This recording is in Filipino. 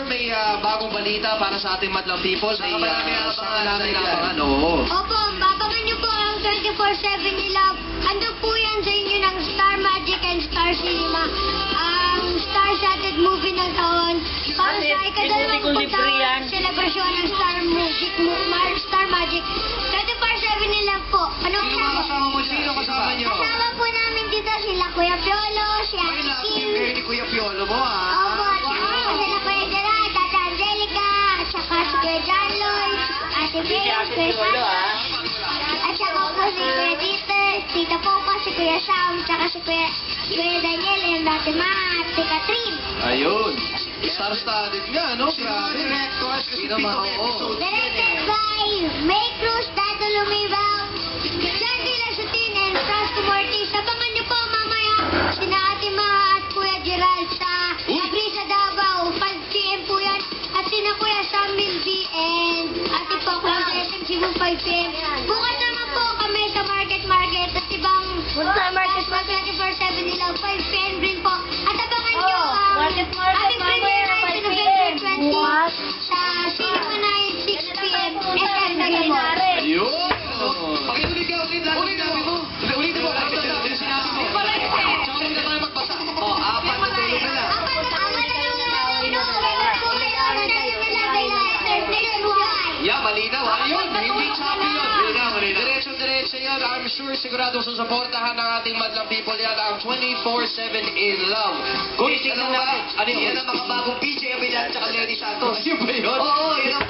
sure may bagong balita para sa ating madlang people. May saka namin abangan. Opo, babangan niyo po ang 24/7 nila. Andun po yan sa inyo ng Star Magic and Star Cinema. Ang star-studded movie ng taon. Para sa ikadalawang pagtaon, selebrasyon ng Star Magic. 24/7 nila po. Anong Sino mga kasama mo? Sino kasama nyo? Kasama po namin dito sila Kuya Piolo, si Ay, Ate natin Kim. kayo ni Kuya Piolo mo, Opo, at saka sila Kuya Gerard, Ate Angelica, at saka si Kuya John Lloyd, Ate Bea, Kuya Sasha, at saka po si Kuya Dieter, Tita Popa, si Kuya Sam, saka si Kuya Daniel, and Ate Ma, at si Catherine. Ayun. Star-studded nga, no? Grabe. Sino mga Directed by May Cruz, Tato Lumibang, John De La Sutin, and Frasco Mortis. Abangan niyo po mamaya sina Ate Maha at Kuya Gerald sa Brisa Davao. 5 p.m. po yan. At sina Kuya Samuel V. and Ate Poco sa SM Cebu 5 p.m. Bukas naman po kami sa Market at ibang Market 24/7 nila 5 p.m. rin po. At abangan niyo ating premiere night sa November 20 sa Cinema Night 6 p.m. SM Nagamon. Ayun. Pakiulit ka ulit. Ulit mo. Ulitin mo. Yung sinabi mo. Tsaka ulit na tayo magbasa. Apat na tulog na lang. Yeah, malinaw. Ayun, hindi choppy yun. Malinaw. Diretso yan. I'm sure sigurado susuportahan ng ating madlang people yan ang 24/7 in love. Kung titignan natin, ano yan ang mga bagong PJ Abelan at Lenny Santos. Yun ba yun? Oo, yun ang